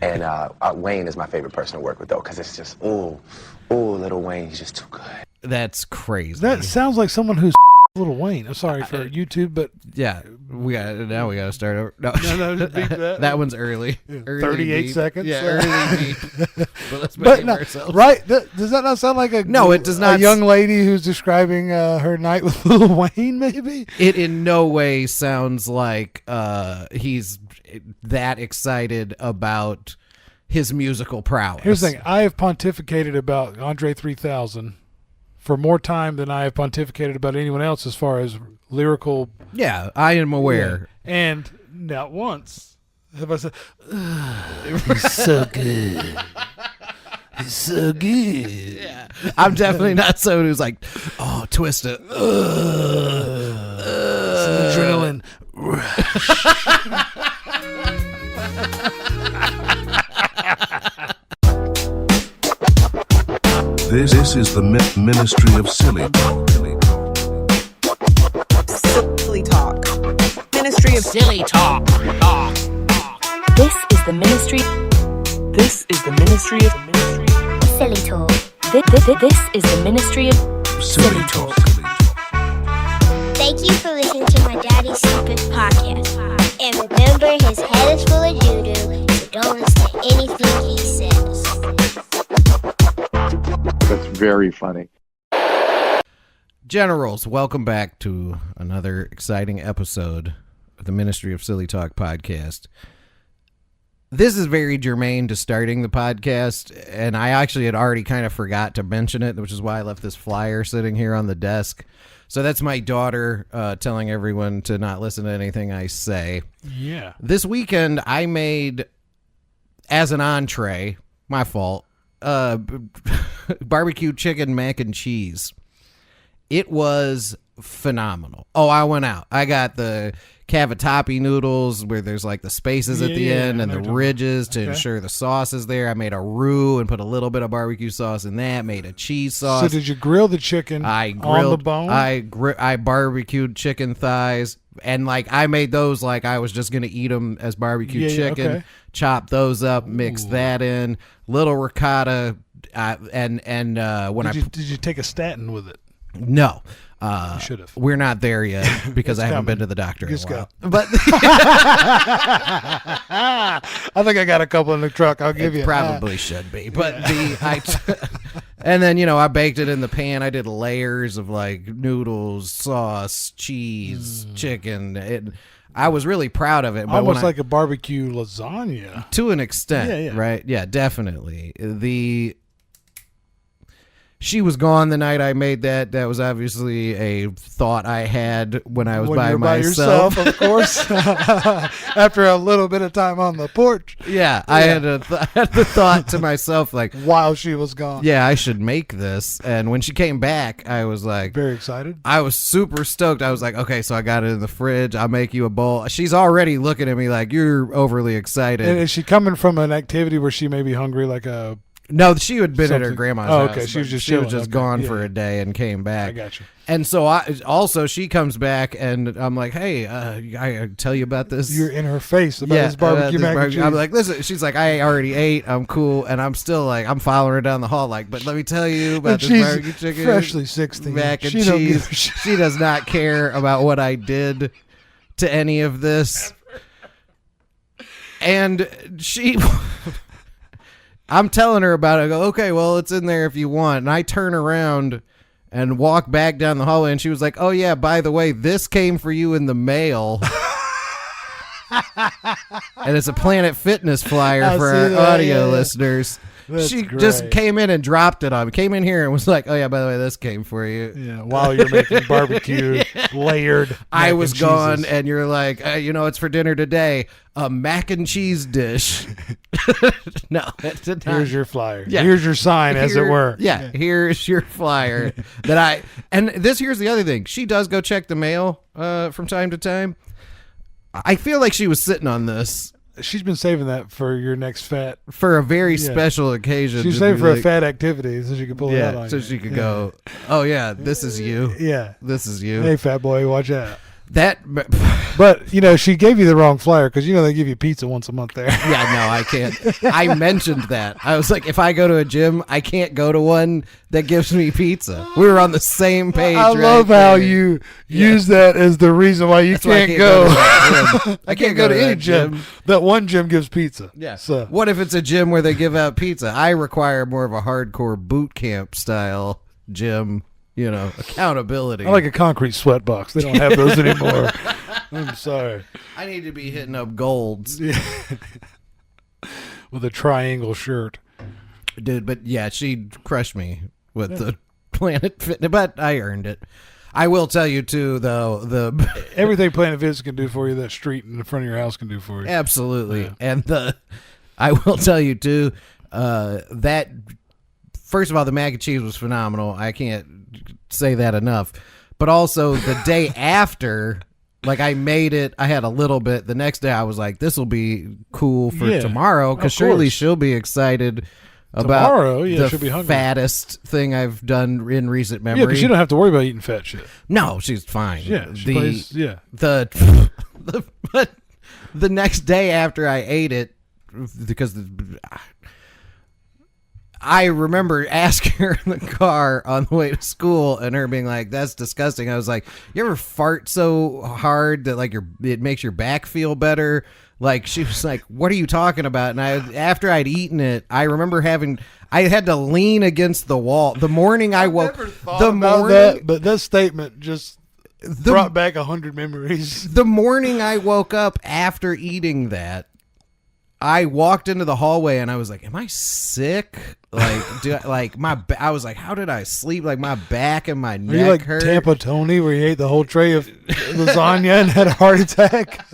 And Wayne is my favorite person to work with, though, because it's just, ooh, Little Wayne, he's just too good. That's crazy. That sounds like someone who's Little Wayne. I'm sorry for YouTube, but yeah, we got to start over. No, just beat that. That one's early. Yeah, Early 38 beep. seconds. Yeah, early beep. But let's behave ourselves. Right? Does that not sound like it does not. A young lady who's describing her night with Little Wayne, maybe? It in no way sounds like he's that excited about his musical prowess. Here's the thing. I have pontificated about Andre 3000 for more time than I have pontificated about anyone else as far as lyrical. Yeah, I am aware. Yeah. And not once have I said, he's so good. He's so good. Yeah. I'm definitely not someone who's like, oh, twist it. Adrenaline rush. This is the Ministry of Silly Talk. Silly Talk. Ministry of Silly Talk. This is the Ministry. This is the Ministry of Silly Talk. This is the Ministry of Silly Talk. Thank you for listening to my Daddy's Stupid Podcast. And remember, his head is full of doo-doo, so don't listen to anything he says. That's very funny. Generals, welcome back to another exciting episode of the Ministry of Silly Talk podcast. This is very germane to starting the podcast, and I actually had already kind of forgot to mention it, which is why I left this flyer sitting here on the desk. So that's my daughter telling everyone to not listen to anything I say. Yeah. This weekend, I made, as an entree, my fault, BBQ Chicken Mac and Cheese. It was phenomenal. Oh, I went out. I got the cavatappi noodles where there's like the spaces at the end and the ridges to ensure the sauce is there. I made a roux and put a little bit of barbecue sauce in that. Made a cheese sauce. So did you grill the chicken on the bone? I barbecued chicken thighs. And like I made those like I was just gonna eat them as barbecue chicken. Okay. Chop those up, mix that in, little ricotta, and when did you take a statin with it? No, you should have. We're not there yet because I haven't been to the doctor in a while. But I think I got a couple in the truck. I'll give you. Probably should be, but and then I baked it in the pan. I did layers of like noodles, sauce, cheese, chicken. I was really proud of it. But almost like a barbecue lasagna. To an extent, right? Yeah, definitely. She was gone the night I made that. That was obviously a thought I had when I was by myself. Of course. After a little bit of time on the porch. Yeah, I had the thought to myself like, while she was gone. Yeah, I should make this. And when she came back, I was like, very excited. I was super stoked. I was like, okay, so I got it in the fridge. I'll make you a bowl. She's already looking at me like, you're overly excited. And is she coming from an activity where she may be hungry, like a... No, she had been at her grandma's house. Okay, she was just gone for a day and came back. I got you. And so she comes back and I'm like, hey, I tell you about this. You're in her face about this barbecue mac and cheese. I'm like, listen. She's like, I already ate. I'm cool, and I'm still like, I'm following her down the hall. Like, but let me tell you about this barbecue chicken, freshly 16, mac and cheese. She does not care about what I did to any of this, and she. I'm telling her about it. I go, okay, well, it's in there if you want. And I turn around and walk back down the hallway, and she was like, oh, yeah, by the way, this came for you in the mail. And it's a Planet Fitness flyer for our audio listeners. That's she great. just came in and dropped it on me. Came in here and was like, oh, yeah, by the way, this came for you. Yeah, while you're making barbecue layered. I was gone, and you're like, it's for dinner today. A mac and cheese dish. No, that's not. Here's your flyer. Yeah. Here's your sign, as it were. Yeah, here's your flyer. Here's the other thing. She does go check the mail from time to time. I feel like she was sitting on this. She's been saving that for your next fat. For a very special occasion. She's saving for a fat activity so she could pull it out on you. So she could go, oh, yeah, this is you. Yeah. This is you. Hey, fat boy, watch out. That, But, she gave you the wrong flyer because, they give you pizza once a month there. yeah, no, I can't. I mentioned that. I was like, if I go to a gym, I can't go to one that gives me pizza. We were on the same page. I love how you use that as the reason why you can't go. I can't go to any gym. That one gym gives pizza. Yeah. So what if it's a gym where they give out pizza? I require more of a hardcore boot camp style gym. Accountability. I like a concrete sweat box. They don't have those anymore. I'm sorry. I need to be hitting up golds. With a triangle shirt. Dude, but yeah, she crushed me with the Planet Fitness, but I earned it. I will tell you, too, though, everything Planet Fitness can do for you, that street in the front of your house can do for you. Absolutely. Yeah. And I will tell you, too, that, first of all, the mac and cheese was phenomenal. I can't say that enough. But also, the day after, like, I made it. I had a little bit. The next day, I was like, this will be cool for tomorrow, because surely she'll be excited about she'll be hungry. Fattest thing I've done in recent memory. Yeah, because you don't have to worry about eating fat shit. No, she's fine. Yeah, But the next day after I ate it, because I remember asking her in the car on the way to school and her being like, that's disgusting. I was like, you ever fart so hard that like it makes your back feel better? Like, she was like, what are you talking about? And after I'd eaten it, I remember I had to lean against the wall. The morning I woke, but that statement just brought back 100 memories. The morning I woke up after eating that, I walked into the hallway and I was like, am I sick? Like, I was like, how did I sleep? Like, my back and my neck Are you like hurt. Tampa Tony, where he ate the whole tray of lasagna and had a heart attack?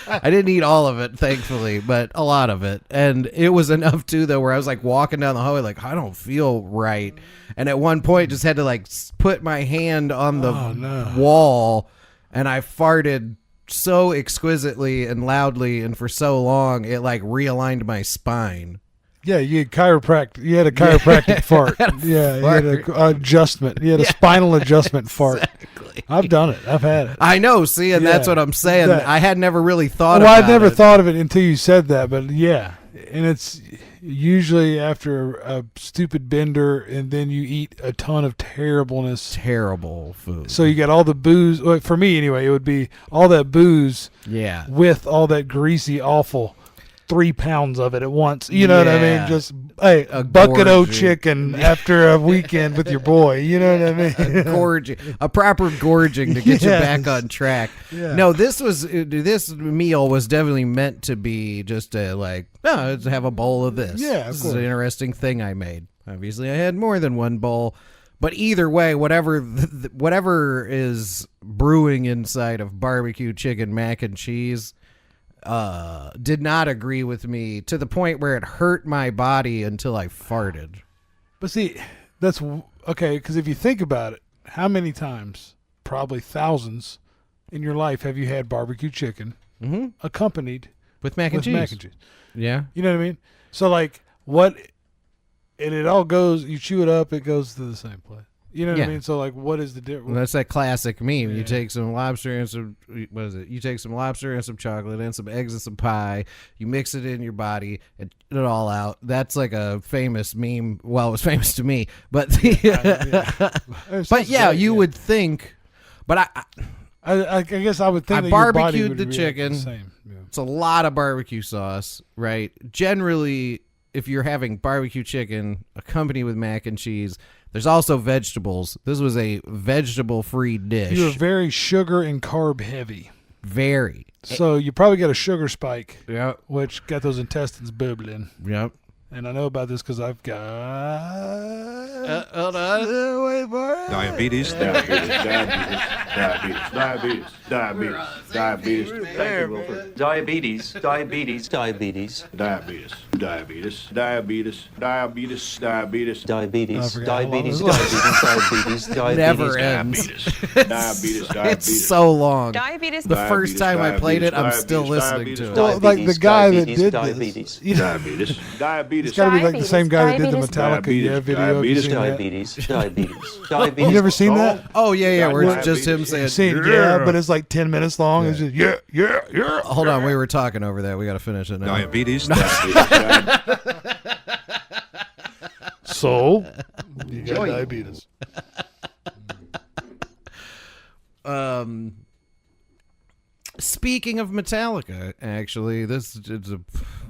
I didn't eat all of it, thankfully, but a lot of it. And it was enough, too, though, where I was like walking down the hallway, like, I don't feel right. And at one point, just had to like put my hand on the wall, and I farted so exquisitely and loudly and for so long, it like realigned my spine. Yeah, you had a chiropractic fart. You had an adjustment. You had a spinal adjustment fart. Exactly. I've done it. I've had it. I know. See, and that's what I'm saying. I had never really thought about it. I'd never thought of it until you said that, but yeah. And it's usually after a stupid bender, and then you eat a ton of terribleness. Terrible food. So you got all the booze. Well, for me, anyway, it would be all that booze with all that greasy, awful 3 pounds of it at once. You know what I mean? Just a bucket of chicken after a weekend with your boy. You know what I mean? A proper gorging to get you back on track. Yeah. No, this meal was definitely meant to be just let's have a bowl of this. Yeah, this is an interesting thing I made. Obviously, I had more than one bowl. But either way, whatever is brewing inside of barbecue chicken mac and cheese did not agree with me to the point where it hurt my body until I farted. But see, that's okay, because if you think about it, how many times, probably thousands, in your life have you had barbecue chicken accompanied with mac and cheese? Yeah. You know what I mean? So like and it all goes, you chew it up, it goes to the same place. You know what I mean? So, like, what is the difference? Well, that's that classic meme. Yeah. You take some lobster and you take some lobster and some chocolate and some eggs and some pie. You mix it in your body and eat it all out. That's like a famous meme. Well, it was famous to me. But, you would think. But I guess I would think I that barbecued your body would the chicken. The same. Yeah. It's a lot of barbecue sauce, right? Generally, if you're having barbecue chicken accompanied with mac and cheese, there's also vegetables. This was a vegetable-free dish. You were very sugar and carb heavy. Very. So you probably got a sugar spike. Yep. Which got those intestines bubbling. Yep. And I know about this because I've got... hold on. Wait for it. Diabetes. Thank you, Wilford. Diabetes. Never ends. It's so long. Diabetes. The first time I played it, I'm still listening to it. Well, like the guy that did this. Diabetes. It's got to be like the same guy that did the Metallica video. Diabetes. You never seen that? Oh, yeah, where it's just him saying, but it's like 10 minutes long. It's just, yeah. Hold on, we were talking over that. We got to finish it now. Diabetes. So, you got diabetes. Speaking of Metallica, actually, this is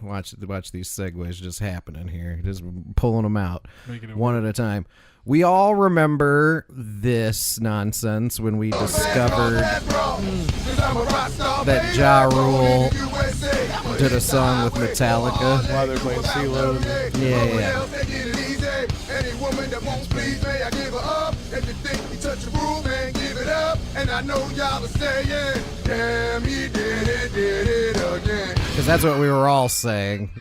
watch these segues just happening here, just pulling them out one at a time. We all remember this nonsense when we discovered that Ja Rule did a song with Metallica. While they're playing CeeLo. Yeah. Any woman that won't please me, I give her up. If you think you touch a rule, man, give it up. And I know y'all are saying, damn, he did it again. Because that's what we were all saying.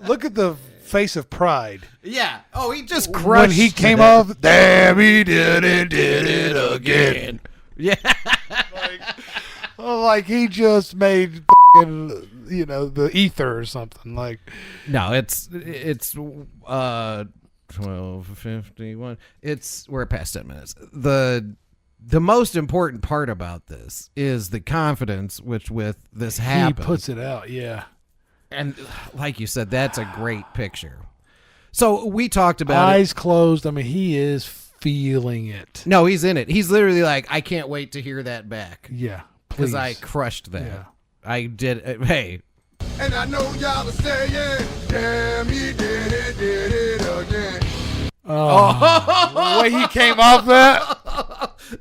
Look at the face of pride. Yeah. Oh, he just crushed when he came off. Damn, he did it again. Yeah. like he just made the ether or something. Like, no, it's 12:51. We're past 10 minutes. The most important part about this is the confidence with this happened. He puts it out, yeah. And like you said, that's a great picture. So we talked about eyes closed. I mean, he is feeling it. No, he's in it. He's literally like, I can't wait to hear that back. Yeah, because I crushed that. Yeah. I did. Hey. And I know y'all are saying, damn, he did it again. The way he came off that.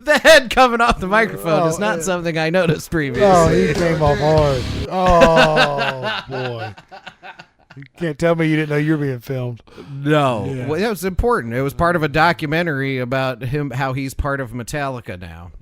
The head coming off the microphone is not something I noticed previously. Oh, he came off hard. Oh, boy. You can't tell me you didn't know you were being filmed. No. Yeah. Well, that was important. It was part of a documentary about him, how he's part of Metallica now.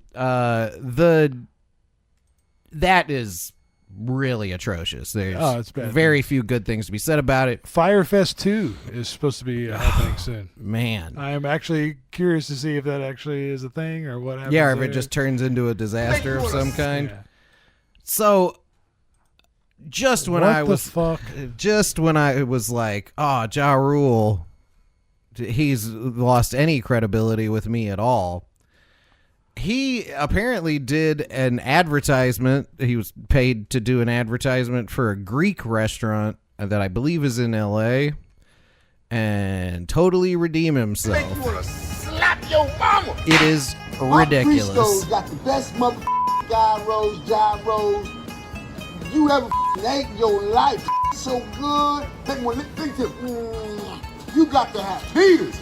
That is really atrocious. There's very few good things to be said about it. Firefest 2 is supposed to be happening soon. Man. I am actually curious to see if that actually is a thing or what happens. Yeah, or if it just turns into a disaster of some kind. Yeah. So just when I was like, oh, Ja Rule, he's lost any credibility with me at all. He apparently did an advertisement. He was paid to do an advertisement for a Greek restaurant that I believe is in L.A. and totally redeem himself. Make you want to slap your mama. It is ridiculous. Christo's got the best motherfucking gyros you ever ate in your life. So good. Think to you got to have Peters,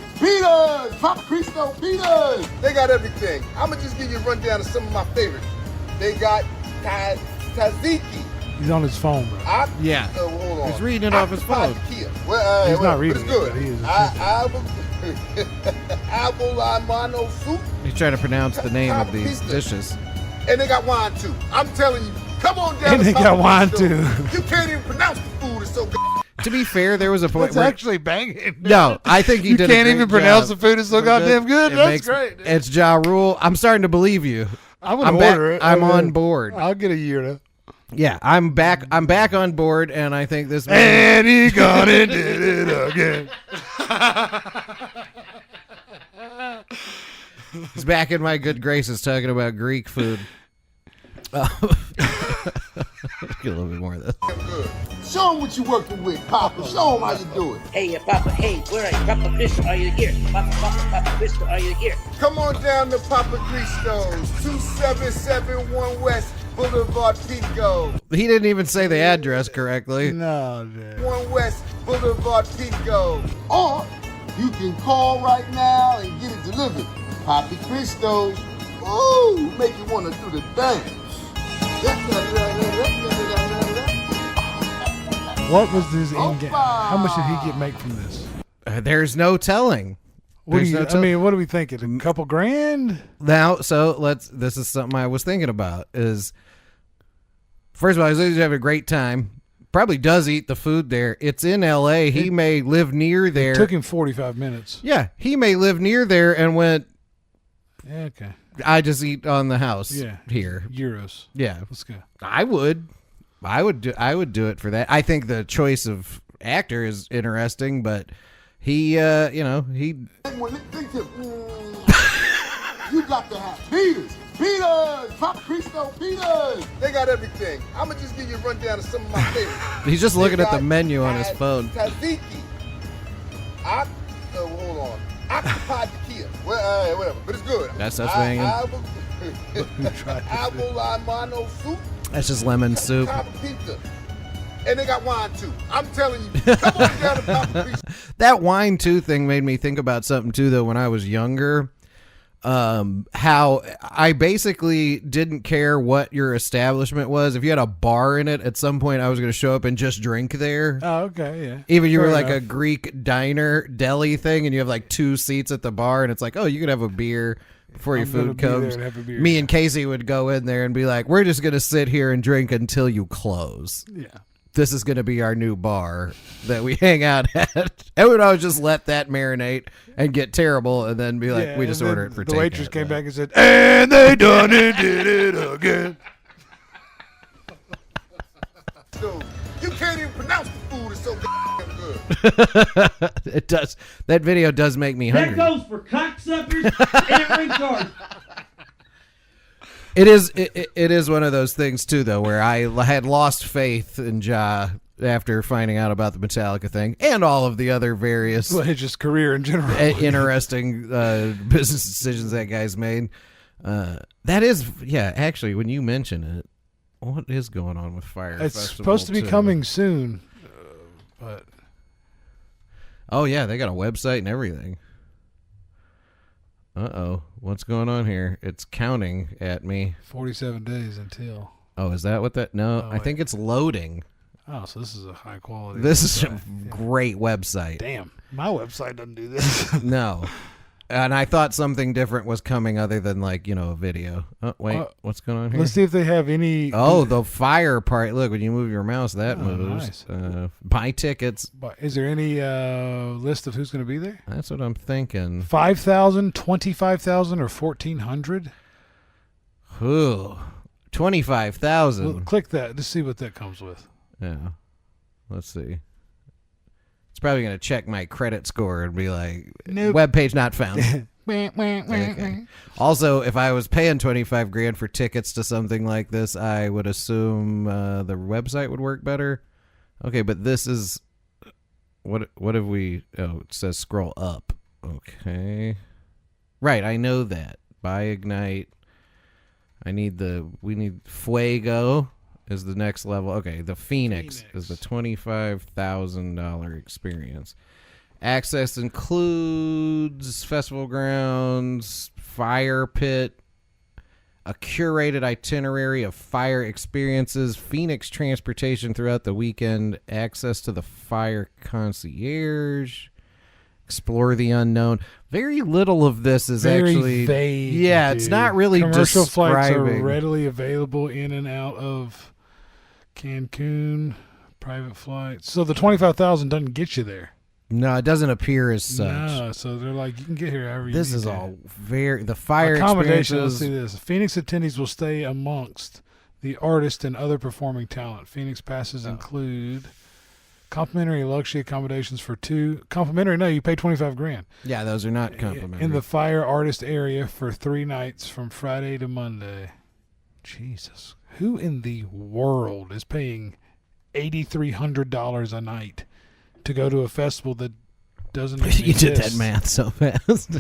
Papa Cristo, Peters. They got everything. I'm going to just give you a rundown of some of my favorites. They got tzatziki. He's on his phone, bro. Yeah. Hold on. He's reading it off his phone. He's not reading it, good. But he is Abolano soup. He's trying to pronounce the name of these dishes. And they got wine, too. I'm telling you, come on down. And they got wine, too. You can't even pronounce the food. It's so good. To be fair, there was a point That's where actually banging. No, I think he did. You can't even pronounce the food. It's so goddamn good. That's great. It's Ja Rule. I'm starting to believe you. I'm gonna order it. I'm on board. I'll get a year to. Yeah, I'm back on board, and I think this. And he got it, did it again. He's back in my good graces talking about Greek food. Get a little bit more of this. Show them what you're working with, Papa. Show them how you do it. Hey, Papa. Hey, where are you? Papa Cristo, are you here? Papa Cristo, are you here? Come on down to Papa Cristo's, 2771 West Boulevard, Pico. He didn't even say the address correctly. No, dude. 1 West Boulevard, Pico. Or you can call right now and get it delivered. Papa Cristo's. Ooh, make you want to do the dance. What was his end game? How much did he make from this? There's no telling. What are we thinking? A couple grand? Now, this is something I was thinking about is, first of all, he's having a great time. Probably does eat the food there. It's in L.A. He may live near there. It took him 45 minutes. Yeah, he may live near there and went, yeah, okay. I just eat on the house here. Euros. Yeah. Let's go. I would. I would do it for that. I think the choice of actor is interesting, but he. You got to have Peters. Papa Cristo, Peters. They got everything. I'm going to just give you a rundown of some of my favorites. He's just looking at the menu on his phone. Tzatziki. Hold on. Octopi tequila. Well, whatever. But it's good. That's swinging. Abolamano soup. That's just lemon soup. Pizza. And they got wine, too. I'm telling you. Come on down to Papa Cristo. That wine, too, thing made me think about something, too, though, when I was younger. How I basically didn't care what your establishment was. If you had a bar in it, at some point I was going to show up and just drink there. Oh, okay, yeah. Even you were like a Greek diner deli thing, and you have like 2 seats at the bar, and it's like, oh, you could have a beer before your food comes. Me and Casey would go in there and be like, we're just going to sit here and drink until you close. Yeah. This is going to be our new bar that we hang out at. And we'd always just let that marinate and get terrible and then be like, we just order it for takeout. The waitress came back and said, and they done it, did it again. So, you can't even pronounce the food. It's so damn good. It does. That video does make me hungry. That goes for cocksuckers and retards. It is one of those things, too, though, where I had lost faith in Ja after finding out about the Metallica thing and all of the other various just career in general interesting business decisions that guy's made. That is, actually, when you mention it, what is going on with Fire It's Festival, supposed to be coming soon. But oh, yeah, they got a website and everything. Uh-oh. What's going on here? It's counting at me. 47 days until. Oh, is that what that? No, I think it's loading. Oh, so this is a high quality. This is a great website. Damn, my website doesn't do this. No. And I thought something different was coming other than like, a video. Oh, wait, what's going on here? Let's see if they have any. Oh, the fire part. Look, when you move your mouse, that moves. Nice. Buy tickets. Is there any list of who's going to be there? That's what I'm thinking. 5,000, 25,000, or 1,400? Ooh, 25,000. Well, click that to see what that comes with. Yeah. Let's see. It's probably going to check my credit score and be like, nope. Web page not found. Okay. Also, if I was paying $25,000 for tickets to something like this, I would assume the website would work better. Okay, but this is what have we? Oh, it says scroll up. Okay, right. I know that. Buy Ignite. We need Fuego is the next level. Okay, the Phoenix. Is the $25,000 experience. Access includes festival grounds, fire pit, a curated itinerary of fire experiences, Phoenix transportation throughout the weekend, access to the fire concierge, explore the unknown. Very little of this is actually vague. Yeah, dude. It's not really commercial describing. Flights are readily available in and out of Cancun, private flights. So the 25,000 doesn't get you there. No, it doesn't appear as such. No, so they're like, you can get here however you This need is to. all the fire accommodation. Let's experiences. see this. Phoenix attendees will stay amongst the artist and other performing talent. Phoenix passes include complimentary luxury accommodations for 2. Complimentary? No, you pay $25,000. Yeah, those are not complimentary. In the fire artist area for 3 nights from Friday to Monday. Jesus, who in the world is paying $8,300 a night to go to a festival that doesn't even You did exist? that math so fast.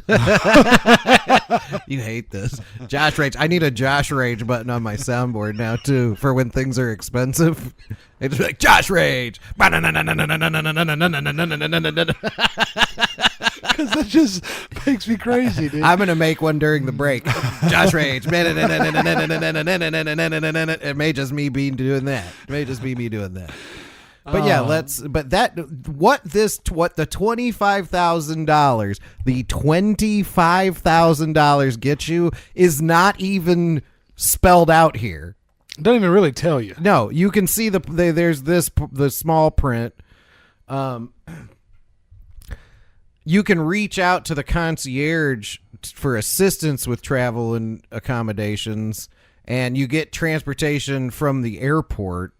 You hate this. Josh Rage. I need a Josh Rage button on my soundboard now, too, for when things are expensive. It's like, Josh Rage. Because that just makes me crazy, dude. I'm going to make one during the break. Josh Rage. It may just me be doing that. It may just be me doing that. But yeah, what the $25,000 gets you is not even spelled out here. Doesn't even really tell you. No, you can see there's the small print. You can reach out to the concierge for assistance with travel and accommodations, and you get transportation from the airport.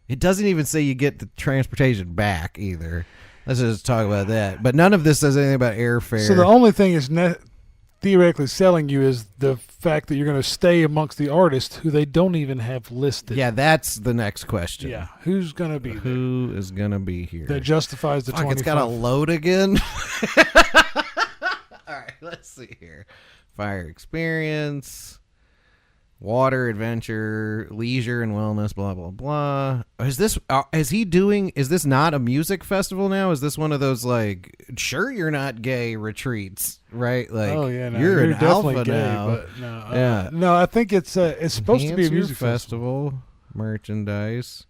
It doesn't even say you get the transportation back either. Let's just talk about that. But none of this says anything about airfare. So the only thing is theoretically selling you is the fact that you're going to stay amongst the artists who they don't even have listed. Yeah, that's the next question. Yeah, who's going to be there? Who is going to be here? That justifies the 25. It's got to load again. All right, let's see here. Fire experience. Water, adventure, leisure, and wellness, blah, blah, blah. Is this not a music festival now? Is this one of those, like, sure you're not gay retreats, right? Like, oh, yeah, no, you're an definitely alpha gay, now. But no, yeah. No, I think it's supposed to be a music festival. Merchandise.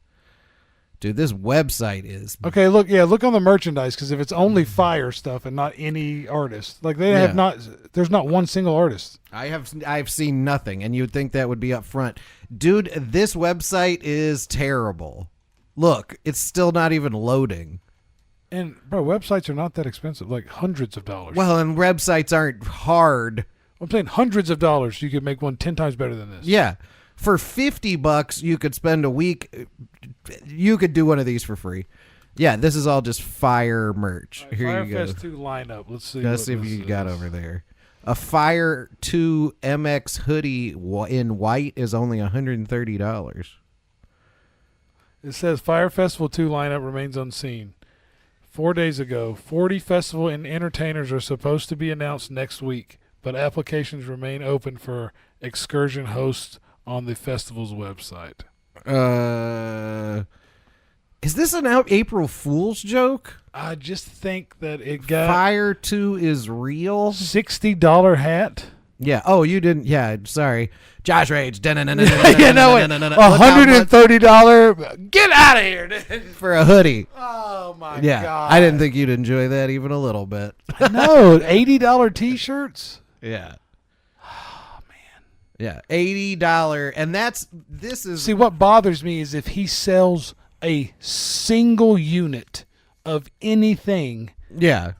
Dude, this website is... Okay, look on the merchandise, because if it's only fire stuff and not any artist, like they have not... There's not one single artist. I've seen nothing, and you would think that would be up front. Dude, this website is terrible. Look, it's still not even loading. And, bro, websites are not that expensive, like hundreds of dollars. Well, and websites aren't hard. I'm saying hundreds of dollars. You could make one 10 times better than this. Yeah. For $50, you could spend a week. You could do one of these for free. Yeah, this is all just fire merch. Right, here Fire you go. Fest 2 lineup. Let's see. Let's see if you got over there. A Fire 2 MX hoodie in white is only $130. It says Fire Festival 2 lineup remains unseen. 4 days ago, 40 festival and entertainers are supposed to be announced next week, but applications remain open for excursion hosts on the festival's website. Is this an April Fool's joke? I just think that it got... Fire 2 is real? $60 hat? Yeah. Oh, you didn't... Yeah, sorry. Josh Rage. You know what? $130... Get out of here, dude. For a hoodie. Oh, my God. I didn't think you'd enjoy that even a little bit. No, $80 T-shirts? Yeah. Oh, man. Yeah, $80. And this is... See, what bothers me is if he sells a single unit of anything. Yeah.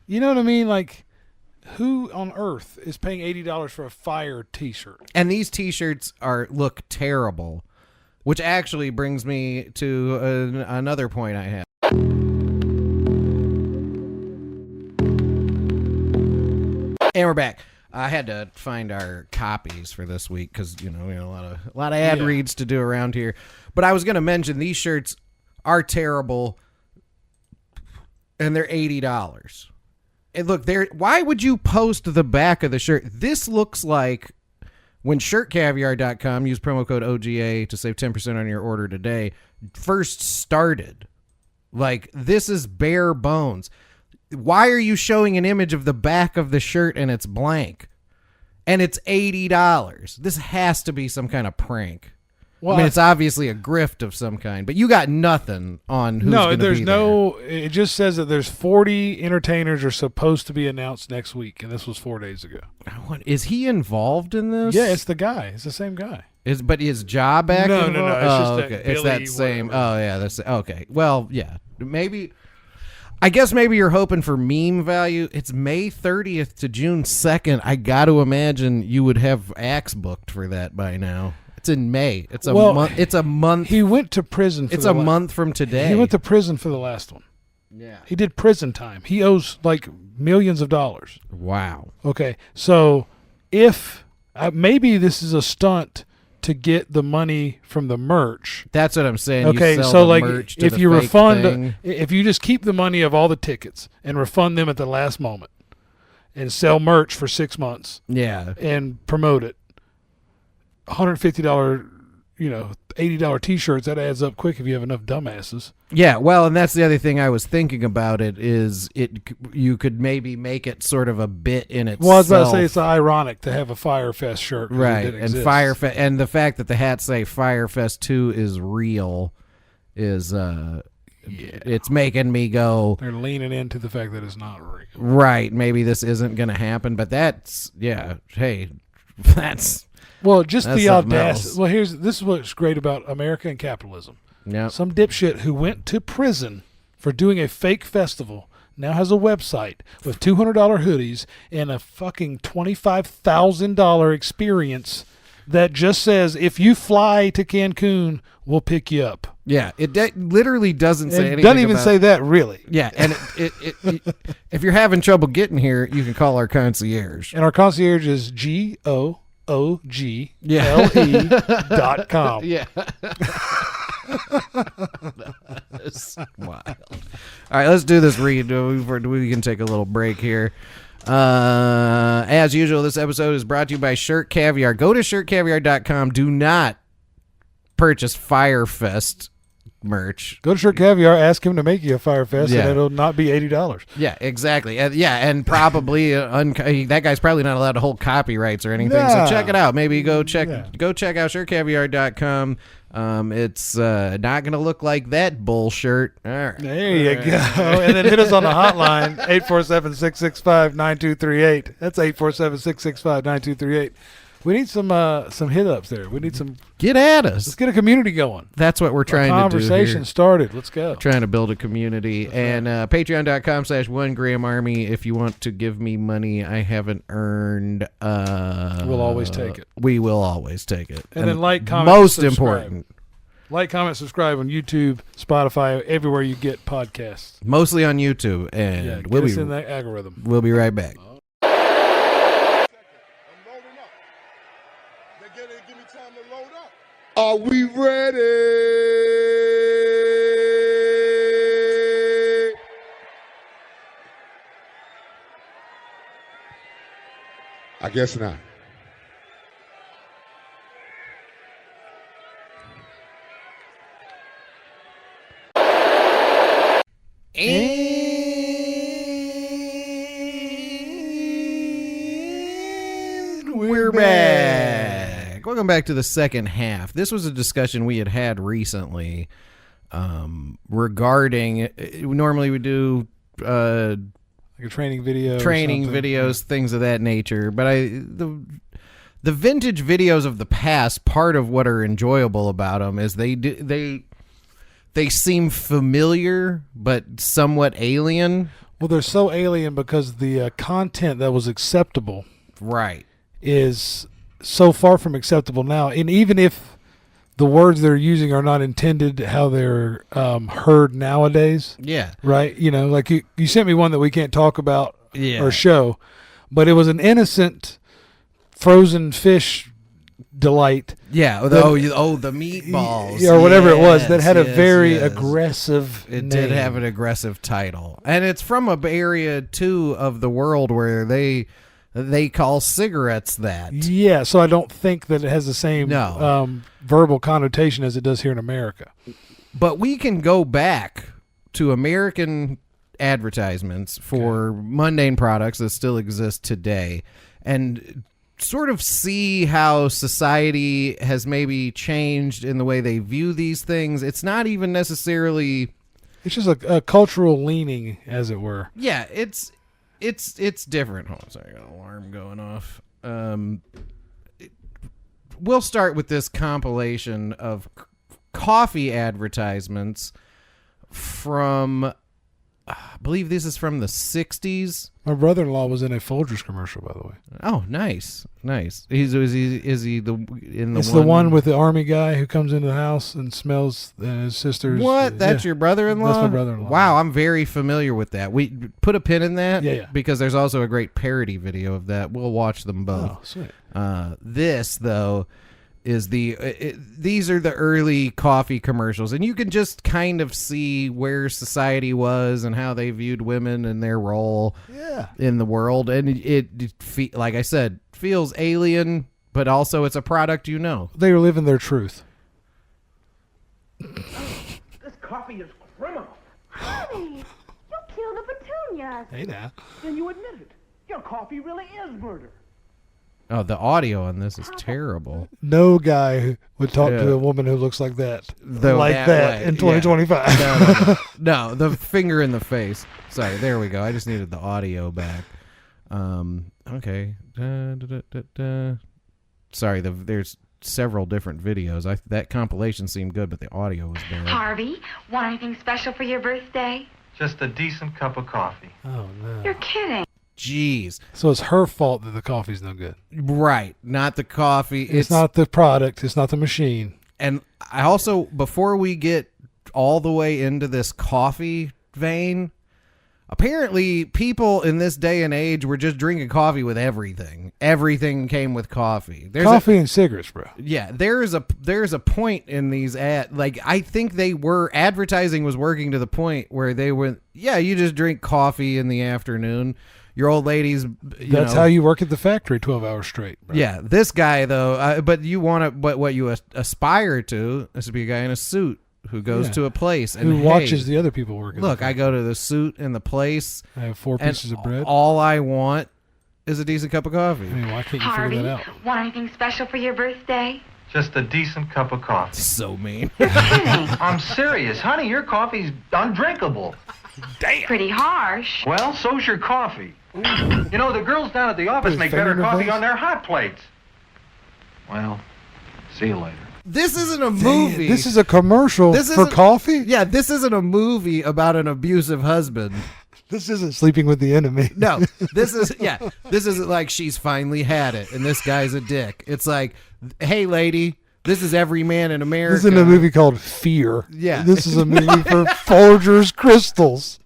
You know what I mean? Like, who on earth is paying $80 for a Fire T-shirt? And these T-shirts look terrible, which actually brings me to another point I have. And we're back. I had to find our copies for this week because we have a lot of ad reads to do around here. But I was going to mention these shirts are terrible, and they're $80. And look, why would you post the back of the shirt? This looks like when shirtcaviar.com, use promo code OGA to save 10% on your order today, first started. Like, this is bare bones. Why are you showing an image of the back of the shirt and it's blank? And it's $80. This has to be some kind of prank. Well, I mean, it's obviously a grift of some kind, but you got nothing on who's going to be there. No, there's no. It just says that there's 40 entertainers are supposed to be announced next week, and this was 4 days ago. Is he involved in this? Yeah, it's the guy. It's the same guy. But his job acting? No. It's just okay. It's that same. Whatever. Oh, yeah. That's okay. Well, yeah. I guess maybe you're hoping for meme value. It's May 30th to June 2nd. I got to imagine you would have acts booked for that by now. It's in May. It's a month. It's a month. He went to prison. It's a month from today. He went to prison for the last one. Yeah. He did prison time. He owes like millions of dollars. Wow. Okay. So if maybe this is a stunt to get the money from the merch. That's what I'm saying. Okay. You sell so the like merch to if the you fake refund, thing. if you just keep the money of all the tickets and refund them at the last moment and sell merch for 6 months. Yeah. And promote it. $150, $80 T-shirts, that adds up quick if you have enough dumbasses. Yeah, well, and that's the other thing I was thinking about it is you could maybe make it sort of a bit in itself. Well, I was about to say it's ironic to have a Firefest shirt. Right, and Firefest, and the fact that the hats say Firefest 2 is real is it's making me go. They're leaning into the fact that it's not real. Right, maybe this isn't going to happen, but that's that's. Well, just the audacity. Else. Well, this is what's great about America and capitalism. Yeah. Some dipshit who went to prison for doing a fake festival now has a website with $200 hoodies and a fucking $25,000 experience that just says, if you fly to Cancun, we'll pick you up. Yeah, it literally doesn't say anything. It doesn't even say that, really. Yeah, and it if you're having trouble getting here, you can call our concierge. And our concierge is GOOGLE.com. Yeah. That's wild. All right, let's do this read. We can take a little break here. As usual, this episode is brought to you by Shirt Caviar. Go to shirtcaviar.com. Do not purchase Firefest merch. Go to Shirt Caviar, ask him to make you a Firefest, and it'll not be $80. Yeah, exactly. And probably that guy's probably not allowed to hold copyrights or anything. So check it out. Maybe go check out shirtcaviar.com. It's not going to look like that bullshit. All right. There you go. And then hit us on the hotline, 847-665-9238. That's 847-665-9238. We need some hit-ups there. We need some... Get at us. Let's get a community going. That's what we're trying to do here. Conversation started. Let's go. Trying to build a community. And patreon.com/1GramArmy if you want to give me money I haven't earned. We'll always take it. We will always take it. And then like, comment, most subscribe. important. Like, comment, subscribe on YouTube, Spotify, everywhere you get podcasts. Mostly on YouTube. And get us in that algorithm. We'll be right back. Are we ready? I guess not. And we're back. Welcome back to the second half. This was a discussion we had recently regarding. Normally we do like a training video, videos, things of that nature. But the vintage videos of the past, part of what are enjoyable about them is they seem familiar but somewhat alien. Well, they're so alien because the content that was acceptable, right, is so far from acceptable now. And even if the words they're using are not intended how they're heard nowadays, right? You know, like you sent me one that we can't talk about or show, but it was an innocent frozen fish delight. Yeah. The meatballs. Or whatever it was that had a very aggressive It name. did have an aggressive title. And it's from a area, too, of the world where they call cigarettes that. Yeah, so I don't think that it has the same verbal connotation as it does here in America. But we can go back to American advertisements for mundane products that still exist today and sort of see how society has maybe changed in the way they view these things. It's not even necessarily... It's just a cultural leaning, as it were. Yeah, it's different. Hold on, sorry, I got an alarm going off. We'll start with this compilation of coffee advertisements from... I believe this is from the 60s. My brother-in-law was in a Folgers commercial, by the way. Oh, nice. Is he It's the one with the army guy who comes into the house and smells his sister's. What? That's your brother-in-law? That's my brother-in-law. Wow, I'm very familiar with that. We put a pin in that because there's also a great parody video of that. We'll watch them both. Oh, sweet. This, though, is these are the early coffee commercials, and you can just kind of see where society was and how they viewed women and their role in the world. And it like I said, feels alien, but also it's a product you know. They were living their truth. This coffee is criminal. Hey, you killed a petunia. Hey now. Then you admit it. Your coffee really is murder. Oh, the audio on this is terrible. No guy would talk to a woman who looks like that. In 2025. Yeah. No, the finger in the face. Sorry, there we go. I just needed the audio back. Okay. Sorry, there's several different videos. That compilation seemed good, but the audio was bad. Harvey, want anything special for your birthday? Just a decent cup of coffee. Oh, no. You're kidding. Jeez. So it's her fault that the coffee's no good. Right. Not the coffee. It's not the product. It's not the machine. And I also, before we get all the way into this coffee vein, apparently people in this day and age were just drinking coffee with everything. Everything came with coffee. Coffee and cigarettes, bro. Yeah, there's a point in these I think advertising was working to the point where they went, yeah, you just drink coffee in the afternoon. Your old ladies, that's how you work at the factory 12 hours straight, bro. Yeah, this guy though, but you want to, but what you aspire to is to be a guy in a suit who goes to a place and who watches the other people working. Look, I go to the suit in the place. I have 4 pieces of bread. All I want is a decent cup of coffee. I mean, why can't you figure that out? Want anything special for your birthday? Just a decent cup of coffee. So mean. I'm serious. Honey, your coffee's undrinkable. Damn. Pretty harsh. Well, so's your coffee. You know, the girls down at the office make better coffee on their hot plates. Well, see you later. This isn't a movie. This is a commercial for coffee? Yeah, this isn't a movie about an abusive husband. This isn't Sleeping with the Enemy. No, this isn't like she's finally had it and this guy's a dick. It's like, hey, lady, this is every man in America. This isn't a movie called Fear. Yeah. This is a movie for Folgers Crystals.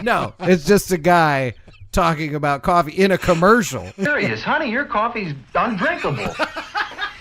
No, it's just a guy talking about coffee in a commercial. Serious, honey, your coffee's undrinkable.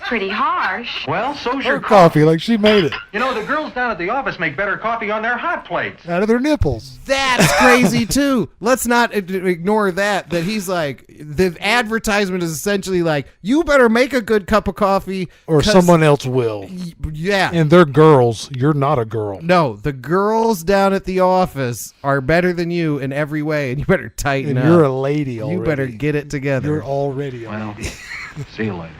Pretty harsh. Well, so's your coffee, like she made it. You know, the girls down at the office make better coffee on their hot plates. Out of their nipples. That's crazy, too. Let's not ignore that he's like, the advertisement is essentially like, you better make a good cup of coffee. Or someone else will. Yeah. And they're girls. You're not a girl. No, the girls down at the office are better than you in every way, and you better tighten up. And you're a lady already. You better get it together. You're already a lady. See you later.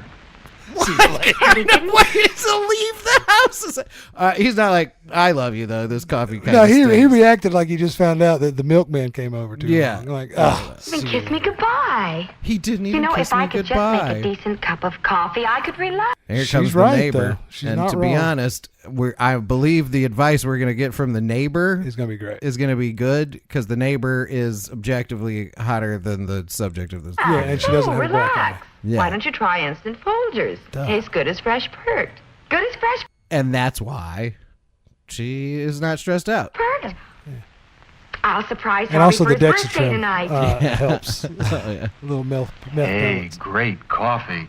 Wait to leave the house. He's not like, I love you though. This coffee kind of he reacted like he just found out that the milkman came over too long. Like, Kiss me goodbye. He didn't even kiss me goodbye. If I could just make a decent cup of coffee, I could relax. Here comes the neighbor. And to be honest, I believe the advice we're going to get from the neighbor is going to be great. Is going to be good because the neighbor is objectively hotter than the subject of this. Yeah, and she doesn't have a black eye. Yeah. Why don't you try instant Folgers? Tastes good as fresh perked. Good as fresh. And that's why she is not stressed out. Perked. Yeah. I'll surprise and also for the his birthday tonight. Helps. A little meth Hey, great coffee.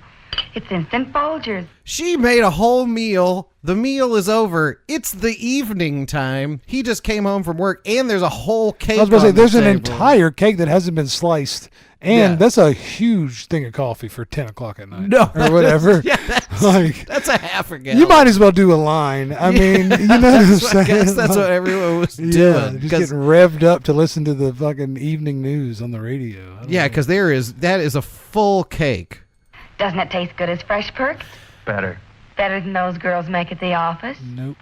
It's instant Folgers. She made a whole meal. The meal is over. It's the evening time. He just came home from work, and there's a whole cake. I was about to say, there's an entire cake that hasn't been sliced, and that's a huge thing of coffee for 10 o'clock at night. No, or whatever. That's a half a gallon. You might as well do a line. I mean, you know what I'm saying? I guess that's what everyone was doing. Just getting revved up to listen to the fucking evening news on the radio. Yeah, because that is a full cake. Doesn't it taste good as fresh perked? Better. Better than those girls make at the office? Nope.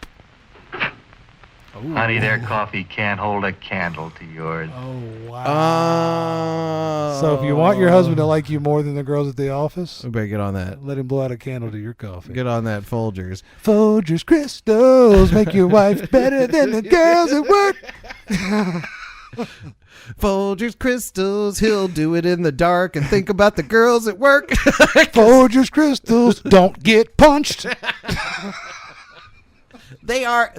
Ooh. Honey, their coffee can't hold a candle to yours. Oh, wow. So if you want your husband to like you more than the girls at the office, we better get on that. Let him blow out a candle to your coffee. Get on that Folgers. Folgers crystals make your wife better than the girls at work. Folgers crystals, he'll do it in the dark and think about the girls at work. Folgers crystals, don't get punched. They are.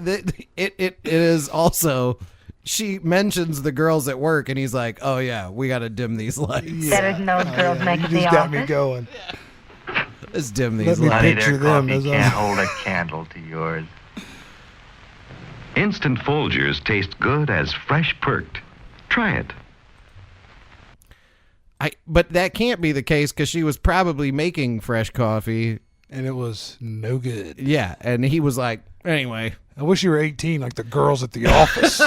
It is also. She mentions the girls at work, and he's like, "Oh yeah, we got to dim these lights." Better than those girls make at the office. You just got me going. Yeah. Let's dim these lights. Honey, their coffee can't hold a candle to yours. Instant Folgers taste good as fresh perked. Try it. But that can't be the case because she was probably making fresh coffee. And it was no good. Yeah, and he was like, anyway. I wish you were 18 like the girls at the office.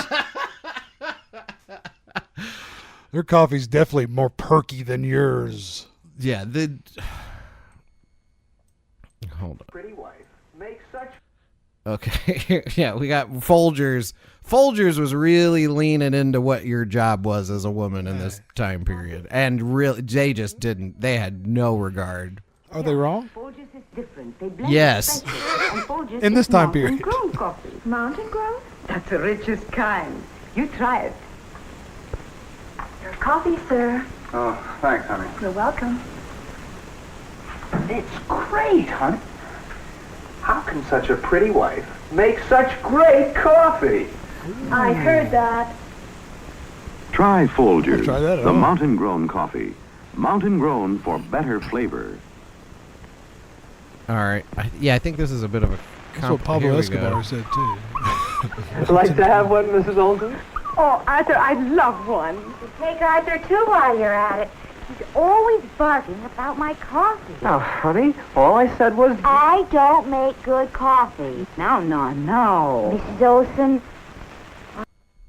Their coffee's definitely more perky than yours. Yeah, hold on. Pretty wife makes such... Okay, yeah, we got Folgers. Folgers was really leaning into what your job was as a woman in this time period. And really, they just didn't. They had no regard. Are they wrong? Folgers is different. They blend yes. In this time period. Mountain grown coffee. Mountain grown? That's the richest kind. You try it. Your coffee, sir. Oh, thanks, honey. You're welcome. It's great, honey. How can such a pretty wife make such great coffee? I heard that. Try Folgers, I'll try that, the oh. mountain-grown coffee. Mountain-grown for better flavor. All right. I think this is a bit of a... That's what Pablo Escobar said, too. Like to have one, Mrs. Olsen? Oh, Arthur, I'd love one. Take Arthur, too, while you're at it. He's always barking about my coffee. Now, honey, all I said was... I don't make good coffee. No. Mrs. Olsen.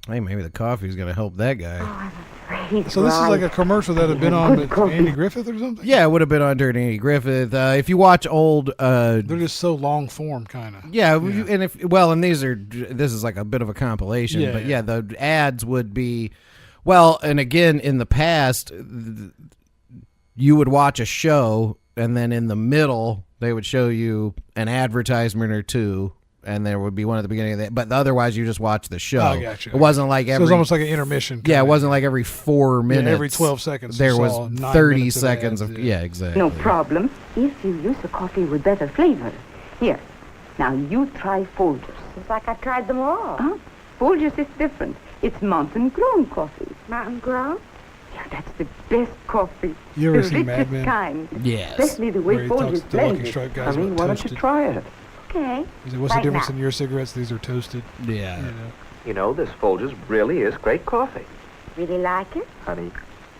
Hey, maybe the coffee's going to help that guy. I'm afraid he's So this is like a commercial that had been on Good with coffee. Andy Griffith or something? Yeah, it would have been on during Andy Griffith. If you watch old... They're just so long form, kind of. Yeah, and this is like a bit of a compilation, Yeah, but yeah. the ads would be... Well, and again, in the past, you would watch a show, and then in the middle, they would show you an advertisement or two, and there would be one at the beginning of that. But otherwise, you just watch the show. Oh, I got you. It wasn't like every... So it was almost like an intermission. Yeah, it wasn't like every 4 minutes. every 12 seconds. There you was saw 9 30 minutes seconds ads, of... Yeah, exactly. No problem. If you use a coffee with better flavor. Here. Now you try Folgers. It's like I tried them all. Huh? Folgers is different. It's mountain-grown coffee. Mountain grown? Yeah, that's the best coffee. You ever the seen Mad richest Men? kind. Yes. Especially the way Where he talks Folgers to the blend Lucky it. Strike guys I mean, about why don't you toasted. try it? Okay. He said, what's the Right difference now. in your cigarettes? These are toasted. Yeah. You know. You know, this Folgers really is great coffee. Really like it? Honey,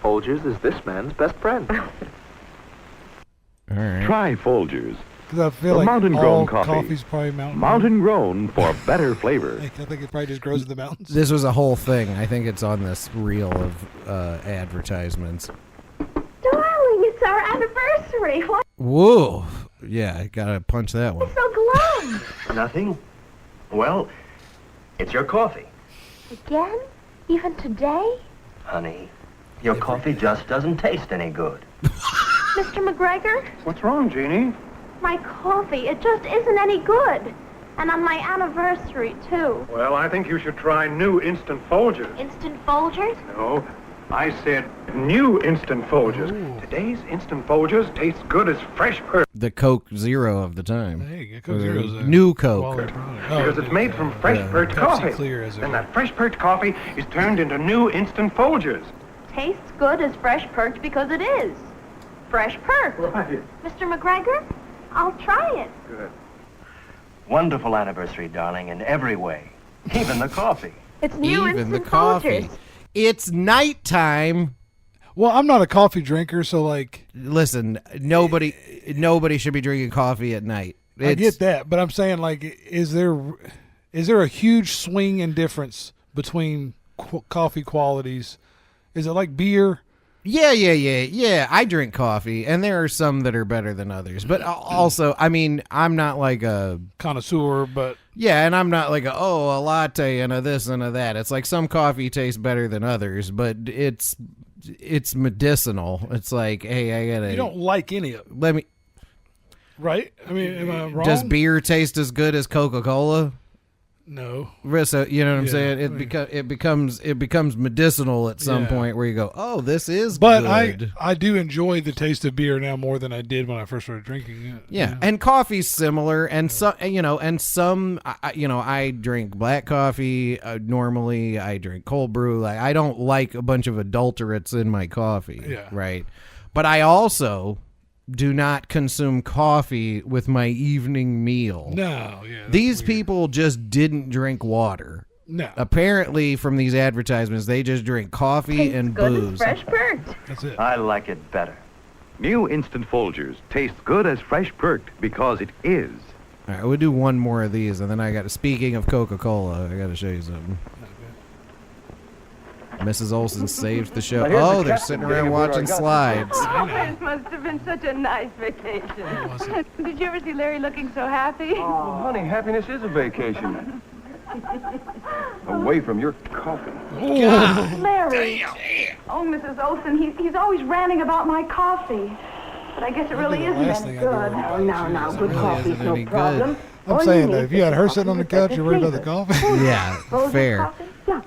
Folgers is this man's best friend. All right. Try Folgers, Because I feel the like mountain-grown all coffee. coffee's probably mountain. Mountain-grown for better flavor. I think it probably just grows in the mountains. This was a whole thing. I think it's on this reel of advertisements. Darling, it's our anniversary. Why Whoa. Yeah, I gotta punch that one. so glum? Nothing? Well, it's your coffee. Again? Even today? Honey, your coffee just doesn't taste any good. Mr. McGregor? What's wrong, Jeannie? My coffee, it just isn't any good. And on my anniversary, too. Well, I think you should try new Instant Folgers. Instant Folgers? No, I said new Instant Folgers. Today's Instant Folgers tastes good as fresh perk. The Coke Zero of the time. Hey, Coke Zero's a new Coke. quality product. Because it's made from fresh perked Pepsi coffee. Clear, as it And were. that fresh perked coffee is turned into new Instant Folgers. Tastes good as fresh perked because it is. Fresh perked. Right. Mr. McGregor, I'll try it. Good. Wonderful anniversary, darling, in every way. Even the coffee. It's new Even Instant the coffee. Folgers. It's nighttime. Well, I'm not a coffee drinker, so like... Listen, nobody should be drinking coffee at night. I get that, but I'm saying, like, is there a huge swing in difference between coffee qualities? Is it like beer? Yeah. I drink coffee, and there are some that are better than others. But also, I mean, I'm not like a connoisseur, but yeah, and I'm not like a latte and a this and a that. It's like some coffee tastes better than others, but it's medicinal. It's like, hey, I gotta. You don't like any of it. Let me. Right? I mean, am I wrong? Does beer taste as good as Coca-Cola? No. So, you know what I'm saying? Yeah. It becomes medicinal at some point where you go, oh, this is but good. I do enjoy the taste of beer now more than I did when I first started drinking it. Yeah, and coffee's similar, and some I drink black coffee normally. I drink cold brew. Like, I don't like a bunch of adulterates in my coffee. Yeah. Right. But I also do not consume coffee with my evening meal. No, yeah. These people just didn't drink water. No. Apparently, from these advertisements, they just drink coffee Tastes and good booze. as fresh perked. That's it. I like it better. New Instant Folgers tastes good as fresh perked because it is. All right, we'll do one more of these, and then I got to. Speaking of Coca-Cola, I got to show you something. Mrs. Olsen saves the show. Oh, they're sitting around watching slides. Oh, it must have been such a nice vacation. Did you ever see Larry looking so happy? Oh, honey, happiness is a vacation. Away from your coffee. Larry. Oh, Mrs. Olsen, he's always ranting about my coffee. But I guess it really isn't last any thing I do good. when Oh, no, good really coffee's isn't no any good. problem. I'm saying that if you had her sitting on the couch, you're worried about the coffee. Yeah, fair.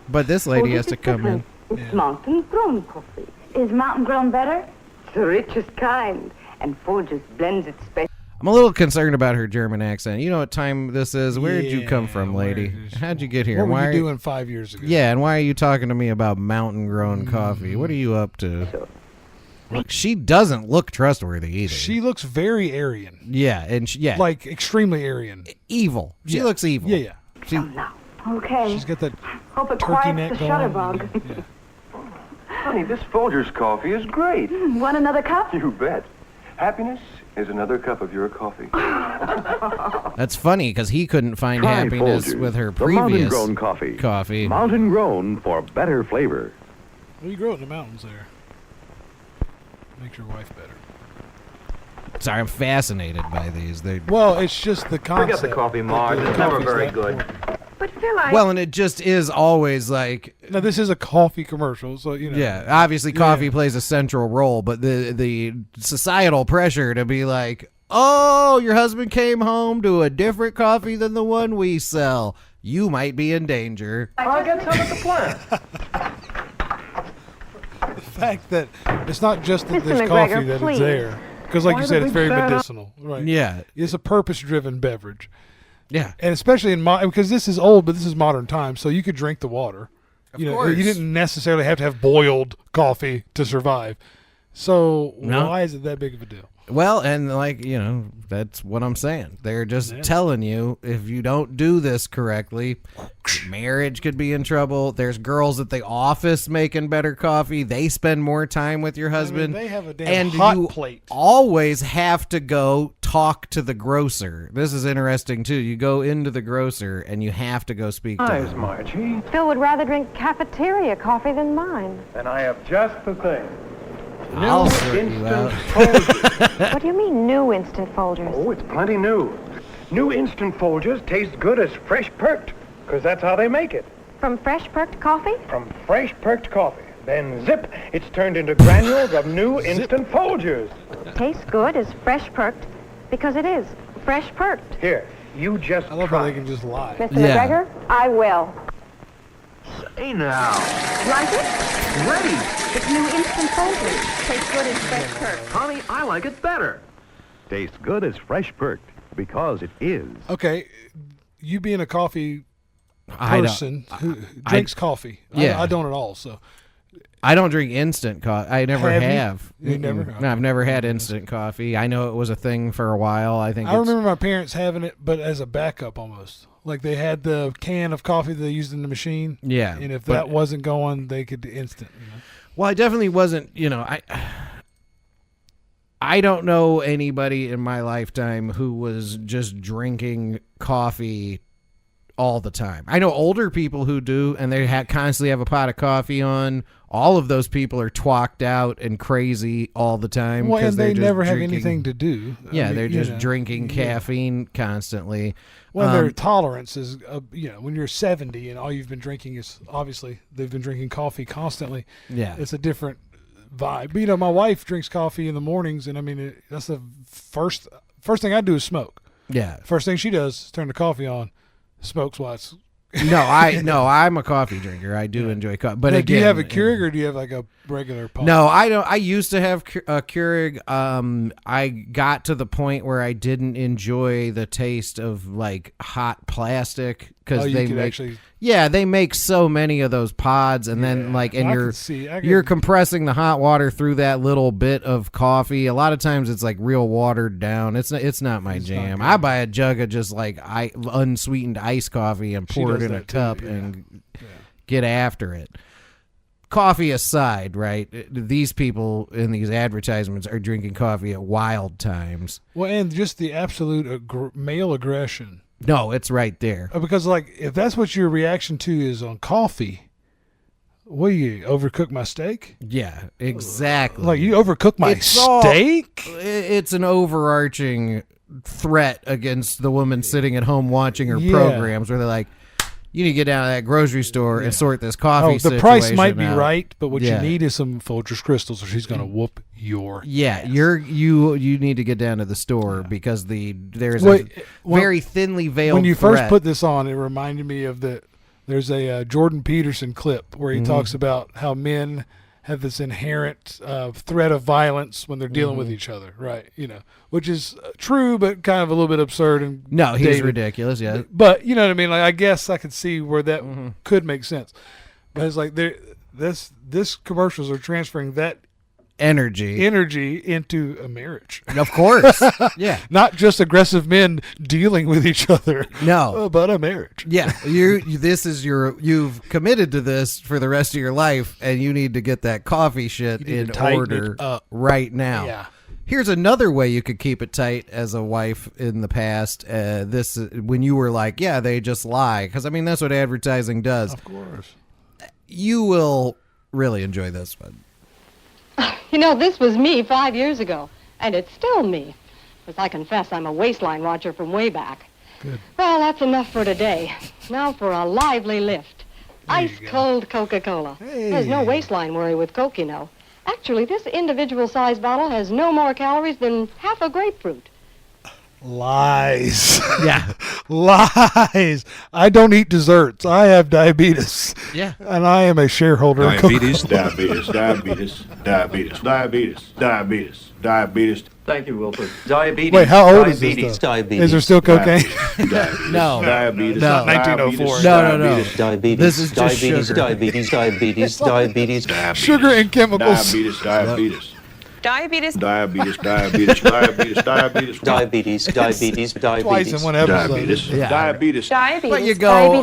But this lady has to come in. It's mountain-grown coffee. Is mountain grown better? It's the richest kind, and Folgers blends it special. I'm a little concerned about her German accent. You know what time this is? Where did you come from, lady? How'd you get here? What were you doing 5 years ago? Yeah, and why are you talking to me about mountain-grown coffee? What are you up to? Look, she doesn't look trustworthy either. She looks very Aryan. Yeah, and like extremely Aryan. Evil. She looks evil. Yeah. Okay. She's got that Hope it turkey quiets neck the going. shutterbug. Honey, this Folgers coffee is great. Want another cup? You bet. Happiness is another cup of your coffee. That's funny because he couldn't find Try happiness Folgers, with her the previous mountain-grown coffee. Mountain-grown for better flavor. Well, you grow it in the mountains there. Makes your wife better. Sorry, I'm fascinated by these. Well, it's just the concept. Forget the coffee, Marge. It's never very good. But Phil, Well, and it just is always like... Now, this is a coffee commercial, so, you know. Yeah, obviously coffee plays a central role, but the societal pressure to be like, oh, your husband came home to a different coffee than the one we sell. You might be in danger. I'll get some at the plant. The fact that it's not just that Mr. there's McGregor, coffee that please. it's there. Because like Why you said, the it's big very fat medicinal. Right. Yeah. It's a purpose-driven beverage. Yeah. And especially in because this is old, but this is modern times, so you could drink the water. Of You course. didn't necessarily have to have boiled coffee to survive. So No. why is it that big of a deal? Well, and that's what I'm saying. They're just telling you if you don't do this correctly, marriage could be in trouble. There's girls at the office making better coffee. They spend more time with your husband. they have a damn and hot you plate. always have to go talk to the grocer. This is interesting too. You go into the grocer and you have to go speak to Nice, him. Margie. Phil would rather drink cafeteria coffee than mine. And I have just the thing. I'll sort you out. Folgers. What do you mean, new instant Folgers? Oh, it's plenty new. New instant Folgers taste good as fresh perked, because that's how they make it. From fresh perked coffee? From fresh perked coffee. Then zip, it's turned into granules of new instant Folgers. Tastes good as fresh perked because it is fresh perked. Here, you just I love how they can just lie. Mr. Yeah. McGregor, I will. Say now. Like it? Great. It's new instant Folgers. Tastes good as fresh perked. Honey, I like it better. Tastes good as fresh perked because it is. Okay, you being a coffee I person who drinks coffee. Yeah. I don't at all, so. I don't drink instant coffee. I never Have you? have. You never? No, I've never had instant coffee. I know it was a thing for a while. I remember my parents having it, but as a backup almost. Like they had the can of coffee they used in the machine. Yeah, And if but- that wasn't going, they could instant. Well, I definitely wasn't, I don't know anybody in my lifetime who was just drinking coffee all the time. I know older people who do, and they constantly have a pot of coffee on. All of those people are twacked out and crazy all the time. Well, and they just never have drinking- anything to do. Yeah, they're just drinking caffeine constantly. Well, their tolerance is, when you're 70 and all you've been drinking is, obviously, they've been drinking coffee constantly. Yeah. It's a different vibe. But, my wife drinks coffee in the mornings, and, that's the first thing I do is smoke. Yeah. First thing she does is turn the coffee on, smokes while it's... I'm a coffee drinker. I do enjoy coffee. But now, again, do you have a Keurig or do you have like a regular pot? No, I don't. I used to have a Keurig. I got to the point where I didn't enjoy the taste of like hot plastic because they make so many of those pods, and then you're compressing the hot water through that little bit of coffee. A lot of times it's like real watered down. It's not my jam. I buy a jug of just like unsweetened iced coffee and pour it in a cup and get after it. Coffee aside, right? These people in these advertisements are drinking coffee at wild times. Well, and just the absolute male aggression. No, it's right there. Because, if that's what your reaction to is on coffee, what do you overcook my steak? Yeah, exactly. Like, you overcook my steak? It's an overarching threat against the woman sitting at home watching her programs where they're like, you need to get down to that grocery store and sort this coffee situation the price might be out. right, but what you need is some Folgers crystals, or she's going to whoop your ass. You need to get down to the store because there's a very thinly veiled When you threat. first put this on, it reminded me of the There's a Jordan Peterson clip where he talks about how men have this inherent threat of violence when they're dealing with each other, right? Which is true, but kind of a little bit absurd. And no, he's dated. ridiculous, yeah. But you know what I mean? Like, I guess I could see where that could make sense. But it's like this commercials are transferring that energy into a marriage. Of course. Yeah. Not just aggressive men dealing with each other. No. But a marriage. Yeah. You've committed to this for the rest of your life, and you need to get that coffee shit in order right now. Yeah. Here's another way you could keep it tight as a wife in the past. When you were like, yeah, they just lie. Because, I mean, that's what advertising does. Of course. You will really enjoy this one. This was me 5 years ago, and it's still me. Because I confess I'm a waistline watcher from way back. Good. Well, that's enough for today. Now for a lively lift. Ice-cold Coca-Cola. Hey. There's no waistline worry with Coke, Actually, this individual-sized bottle has no more calories than half a grapefruit. Lies. Yeah. Lies. I don't eat desserts. I have diabetes. Yeah. And I am a shareholder of Diabetes, Coca-Cola. diabetes. Thank you, Wilford. Diabetes. Wait, how old is this stuff? Diabetes. Is there still cocaine? No. Diabetes. No. 1904. No. Diabetes. This is just sugar. Diabetes. Sugar and chemicals. Diabetes. Diabetes. Twice in one episode. Diabetes. But you go, I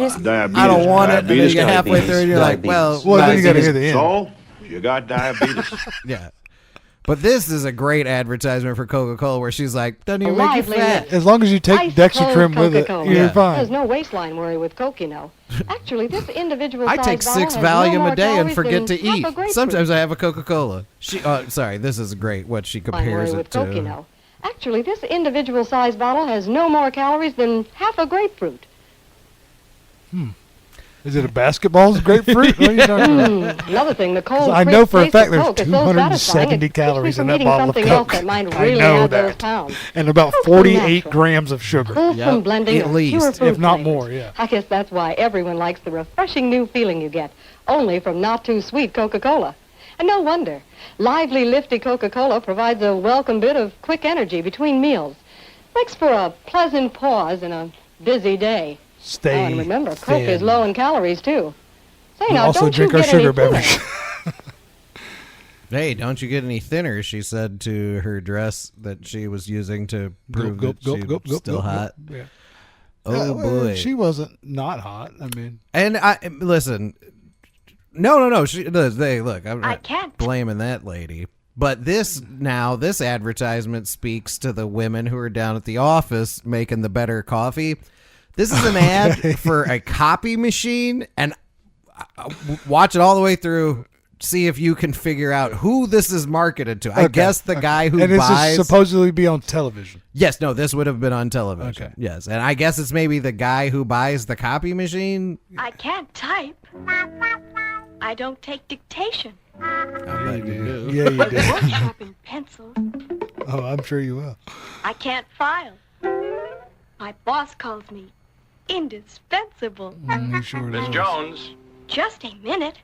don't want it, and then you get halfway through and you're like, well, then you got to hear the end. So, you got diabetes. Yeah. But this is a great advertisement for Coca-Cola where she's like, doesn't even make you fat. As long as you take Dexatrim with it, you're fine. There's no waistline worry with Coke, Actually, this individual I take 6 Valium a day and forget to eat. Sometimes I have a Coca-Cola. Sorry, this is great what she compares it to. Coke, Actually, this individual-sized bottle has no more calories than half a grapefruit. Is it a basketball's grapefruit? What are you talking about? Another thing, the cold I know for a fact there's Coke 270 calories in that bottle of Coke. I know that. And about 48 grams of sugar. From blending at least, if not more, yeah. I guess that's why everyone likes the refreshing new feeling you get, only from not-too-sweet Coca-Cola. And no wonder. Lively, lifty Coca-Cola provides a welcome bit of quick energy between meals. Makes for a pleasant pause in a busy day. And remember, Coke is low in calories, too. Say, now, also don't drink you our get sugar any beverage. Hey, don't you get any thinner, she said to her dress that she was using to prove that she was still hot. Yeah. Oh, boy. She wasn't not hot. I mean. And listen, no. I'm not blaming that lady. But this advertisement speaks to the women who are down at the office making the better coffee. This is an ad for a copy machine, and watch it all the way through. See if you can figure out who this is marketed to. I guess the guy who buys. And this is supposedly be on television. Yes, no, this would have been on television. Okay. Yes, and I guess it's maybe the guy who buys the copy machine. I can't type. I don't take dictation. Yeah, you do. I won't sharpen pencils. Oh, I'm sure you will. I can't file. My boss calls me indispensable. Sure Miss Jones, Just a minute.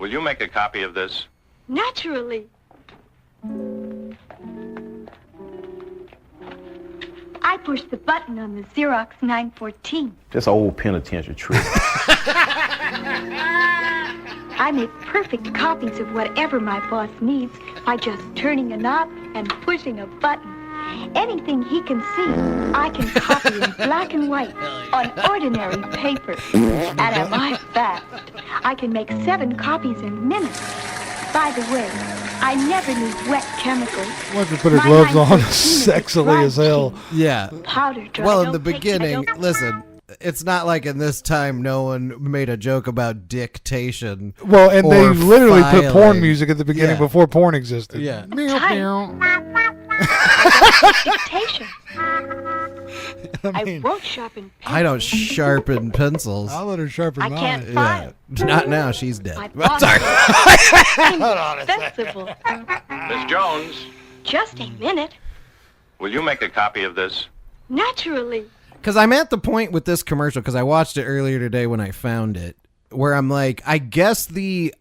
will you make a copy of this? Naturally. I pushed the button on the Xerox 914. Just old penitentiary trick. I make perfect copies of whatever my boss needs by just turning a knob and pushing a button. Anything he can see, I can copy in black and white on ordinary paper. And am I fast? I can make 7 copies in minutes. By the way, I never need wet chemicals. Why don't you put her gloves on sexily as hell? Yeah. Powder dry. Well, in the beginning, listen, it's not like in this time no one made a joke about dictation. Well, and they literally filing. put porn music at the beginning before porn existed. Yeah. Dictation. I won't sharpen pencils. I don't sharpen pencils. I'll let her sharpen mine. I can't file. Yeah. Not now. She's dead. My I'm boss sorry. Hold on a second. Miss Jones, Just a minute. will you make a copy of this? Naturally. Because I'm at the point with this commercial, because I watched it earlier today when I found it, where I'm like, I guess the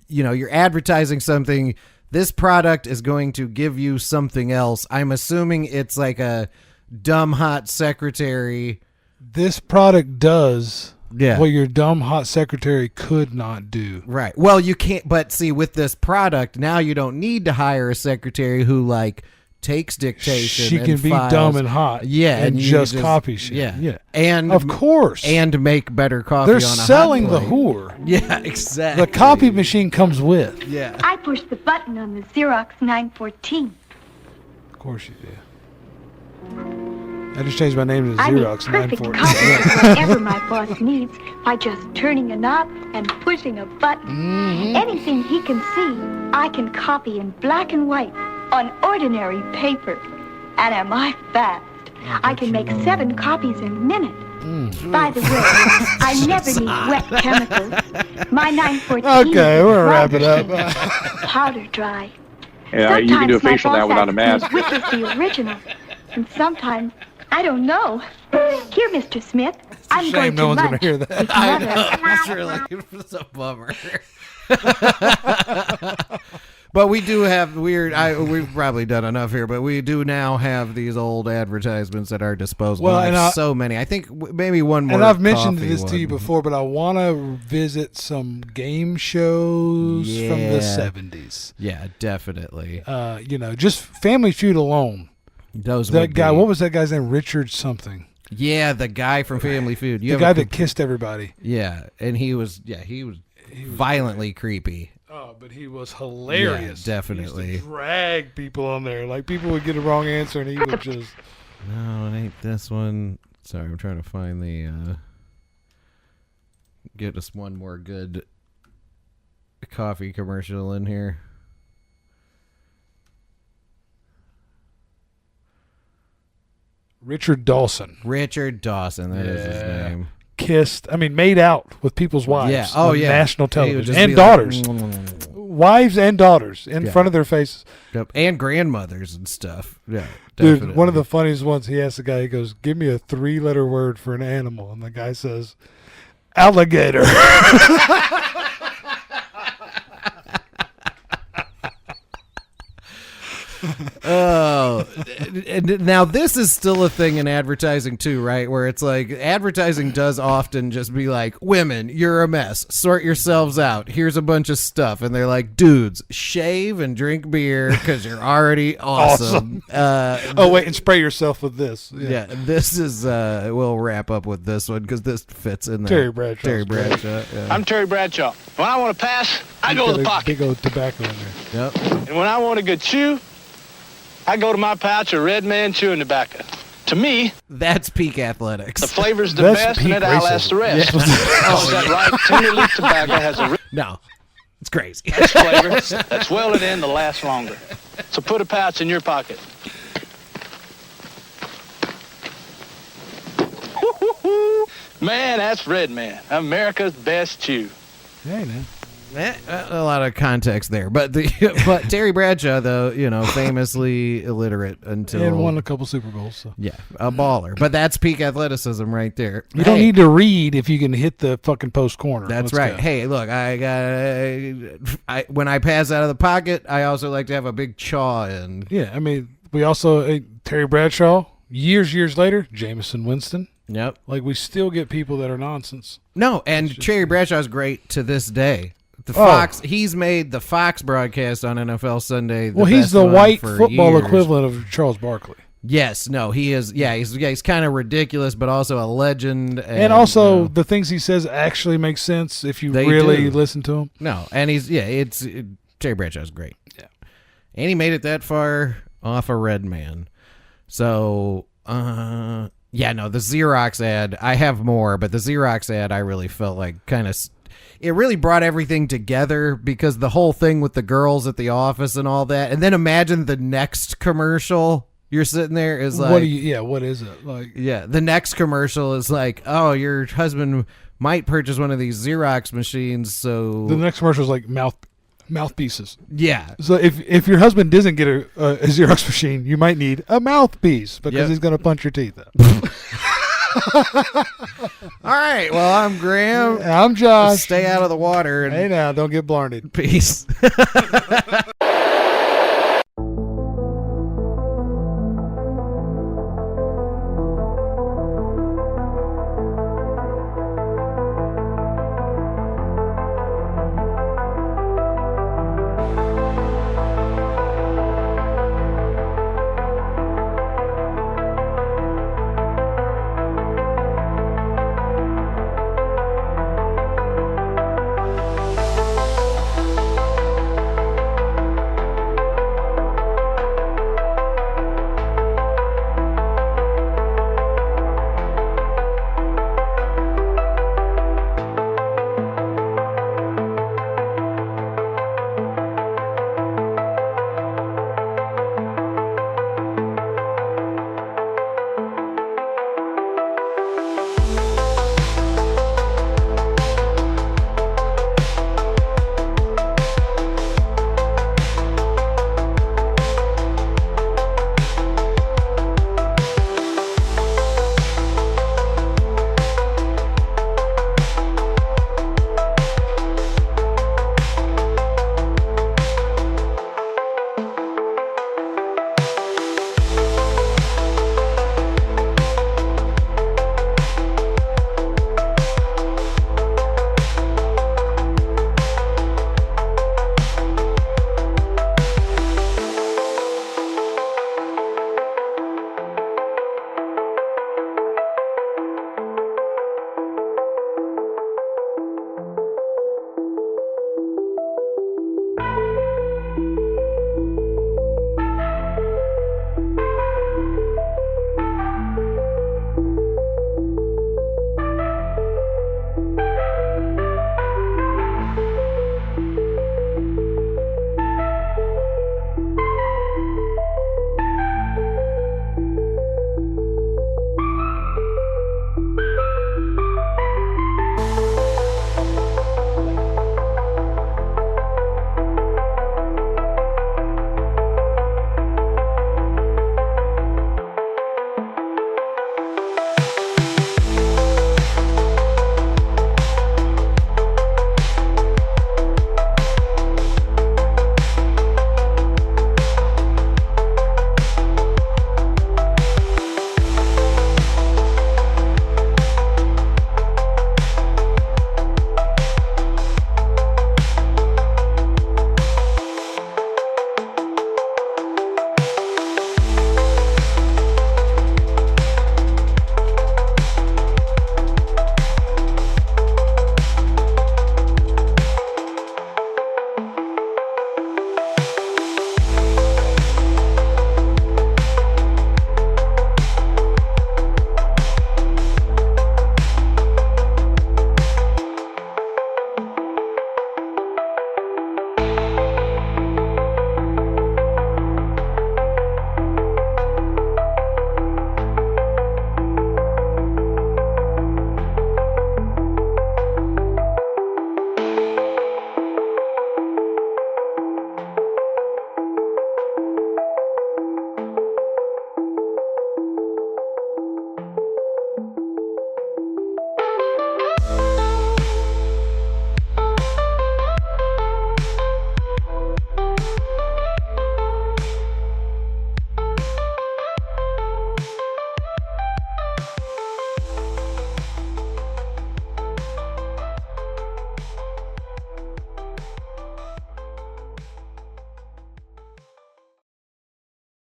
you're advertising something. This product is going to give you something else. I'm assuming it's like a dumb hot secretary. This product does Yeah. what your dumb hot secretary could not do. Right. Well, you can't. But see, with this product, now you don't need to hire a secretary who like takes dictation. She can be dumb and hot. Yeah, and you just copy shit. Yeah, and of course, and make better coffee. They're on a selling hot the plate. whore. Yeah, exactly. The copy machine comes with. Yeah. I pushed the button on the Xerox 914. Of course you do. I just changed my name to I make Xerox perfect 914. copies of whatever my boss needs by just turning a knob and pushing a button. Anything he can see, I can copy in black and white on ordinary paper. And am I fast? I can make 7 copies in a minute. By the way, I never need wet chemicals. My 914 Okay, we'll wrap it up. powder dry. Yeah, you can do a facial now without a mask. Which is the original? And sometimes I don't know. Here, Mr. Smith, I'm going no to one's lunch. gonna hear that. with I Mother. know. It's really it's a bummer. But we do have we've probably done enough here, but we do now have these old advertisements at our disposal. Well, and and so many. I think maybe one more. And I've mentioned coffee this to you one. before, but I want to visit some game shows from the 70s. Yeah, definitely. Just Family Feud alone. Those that guy, what was that guy's name? Richard something. Yeah, the guy from Family Feud. The guy that kissed everybody. Yeah, and he was violently creepy. Oh, but he was hilarious. Yeah, definitely. He used to drag people on there. Like, people would get a wrong answer, and he would just... No, it ain't this one. Sorry, I'm trying to find the... get us one more good coffee commercial in here. Richard Dawson. Richard Dawson, that is his name. Made out with people's wives. Yeah. Oh, on yeah. national He would television. just And be daughters. like, Wives and daughters in front of their faces. Yep. And grandmothers and stuff. Yeah, definitely. Dude, one of the funniest ones, he asked the guy, he goes, give me a 3-letter word for an animal. And the guy says, alligator. Oh, now this is still a thing in advertising too, right? Where it's like advertising does often just be like, women, you're a mess. Sort yourselves out. Here's a bunch of stuff. And they're like, dudes, shave and drink beer because you're already awesome. Wait, and spray yourself with this. Yeah, this is, we'll wrap up with this one because this fits in there. Terry Bradshaw. Yeah. I'm Terry Bradshaw. When I want to pass, I go to the pocket. Big old tobacco in there. Yep. And when I want a good chew, I go to my pouch of Red Man chewing tobacco. To me, that's peak athletics. The flavor's the best, and it outlasts the rest. Yeah. Oh, is that right? Tender leaf tobacco has a no, it's crazy. That's flavor that's welded in to last longer. So put a pouch in your pocket. Man, that's Red Man, America's best chew. Hey, man. A lot of context there, but but Terry Bradshaw, though, famously illiterate until And won a couple Super Bowls. So. Yeah, a baller. But that's peak athleticism right there. You don't need to read if you can hit the fucking post corner. That's Let's right. go. Hey, look, when I pass out of the pocket, I also like to have a big chaw in. Yeah, we also Terry Bradshaw. Years later, Jameson Winston. Yep. Like, we still get people that are nonsense. No, and Terry Bradshaw's great to this day. The Fox, he's made the Fox broadcast on NFL Sunday. He's the white football equivalent of Charles Barkley. Yes, no, he is. Yeah, he's kind of ridiculous, but also a legend. And also, the things he says actually make sense if you really listen to him. No, and Terry Bradshaw's great. Yeah, and he made it that far off a Red Man. So, the Xerox ad. I have more, but the Xerox ad, I really felt like it really brought everything together because the whole thing with the girls at the office and all that. And then imagine the next commercial. You're sitting there is like, what is it? Like, yeah, the next commercial is like, oh, your husband might purchase one of these Xerox machines. So the next commercial is like Mouthpieces. Yeah. So if your husband doesn't get a Xerox machine, you might need a mouthpiece because he's going to punch your teeth out. All right. Well, I'm Graham. I'm Josh. Stay out of the water. And hey, now, don't get blarneyed. Peace.